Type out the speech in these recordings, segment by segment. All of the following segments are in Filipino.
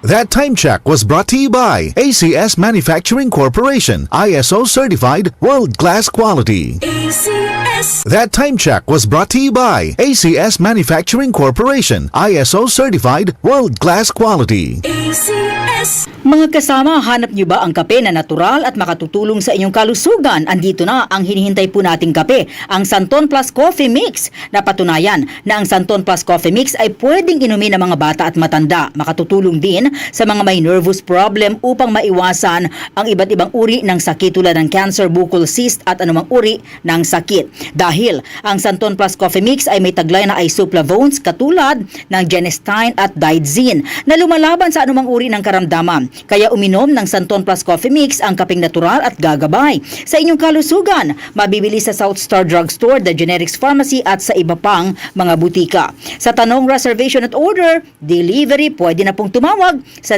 That time check was brought to you by ACS Manufacturing Corporation, ISO certified world-class quality. ACS. That time check was brought to you by ACS Manufacturing Corporation, ISO certified world-class quality. ACS. Mga kasama, hanap niyo ba ang kape na natural at makatutulong sa inyong kalusugan? Andito na ang hinihintay po nating kape, ang Santon Plus Coffee Mix. Napatunayan na ang Santon Plus Coffee Mix ay pwedeng inumin ng mga bata at matanda. Makatutulong din sa mga may nervous problem upang maiwasan ang iba't ibang uri ng sakit tulad ng cancer, bukol cyst at anumang uri ng sakit. Dahil ang Santon Plus Coffee Mix ay may taglay na isoflavones katulad ng genistein at digoxin na lumalaban sa anumang uri ng karamdaman. Kaya uminom ng Santon Plus Coffee Mix ang kapeng natural at gagabay sa inyong kalusugan. Mabibili sa South Star Drugstore, The Generics Pharmacy at sa iba pang mga butika. Sa tanong, reservation at order, delivery, pwede na pong tumawag sa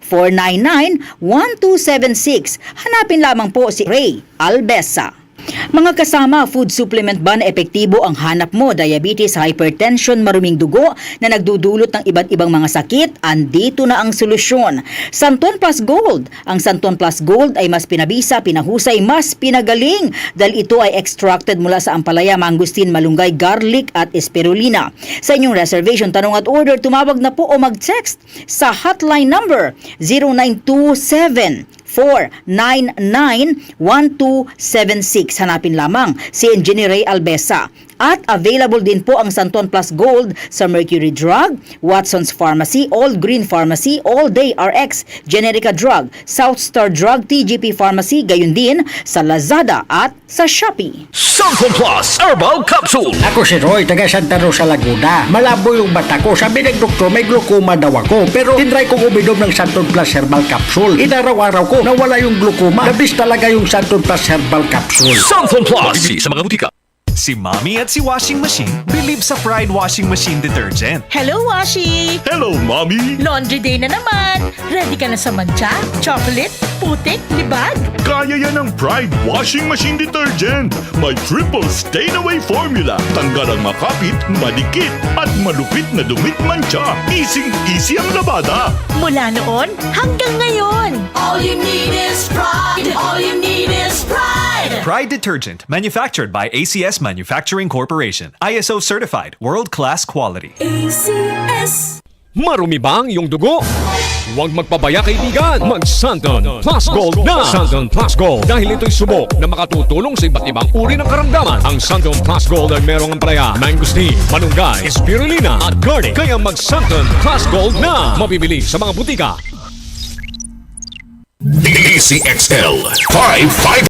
0927-499-1276. Hanapin lamang po si Ray Albesa. Mga kasama, food supplement ba na epektibo ang hanap mo? Diabetes, hypertension, maruming dugo na nagdudulot ng iba't ibang mga sakit? Andito na ang solusyon. Santon Plus Gold. Ang Santon Plus Gold ay mas pinabisa, pinahusay, mas pinagaling dahil ito ay extracted mula sa ampalaya, mangustin, malunggay, garlic at spirulina. Sa inyong reservation, tanong at order, tumawag na po o mag-text sa hotline number 0927-499-1276. Hanapin lamang si Engineer Ray Albesa. At available din po ang Santon Plus Gold sa Mercury Drug, Watson's Pharmacy, All Green Pharmacy, All Day RX, Generica Drug, South Star Drug, TGP Pharmacy, gayon din sa Lazada at sa Shopee. Santon Plus Herbal Capsule. Ako si Roy, taga Santa Rosa, Laguna. Malabo yung mata ko. Sabi ng doktor, may glaucoma daw ako. Pero tinry kong uminom ng Santon Plus Herbal Capsule. Inaraw-araw ko, nawala yung glaucoma. Nabis talaga yung Santon Plus Herbal Capsule. Santon Plus. Mabibili sa mga butika. Si Mommy at si Washing Machine believe sa Pride Washing Machine Detergent. Hello, Washi! Hello, Mommy. Laundry day na naman! Ready ka na sa mancha, chocolate, putik, libag? Kaya yan ng Pride Washing Machine Detergent. May triple stain-away formula. Tanggal ang makapit, madikit, at malupit na dumit mancha. Easy ang labada. Mula noon hanggang ngayon. All you need is pride. All you need is pride. Pride Detergent, manufactured by ACS Manufacturing Corporation. ISO certified, world-class quality. ACS. Marumi ba ang iyong dugo? Huwag magpabaya, kaibigan! Mag-Santon Plus Gold na! Santon Plus Gold dahil ito'y subok na makatutulong sa iba't ibang uri ng karamdaman. Ang Santon Plus Gold ay merong ampalaya, mangustin, malunggay, spirulina at garlic. Kaya mag-Santon Plus Gold na! Mabibili sa mga butika. DCXL 55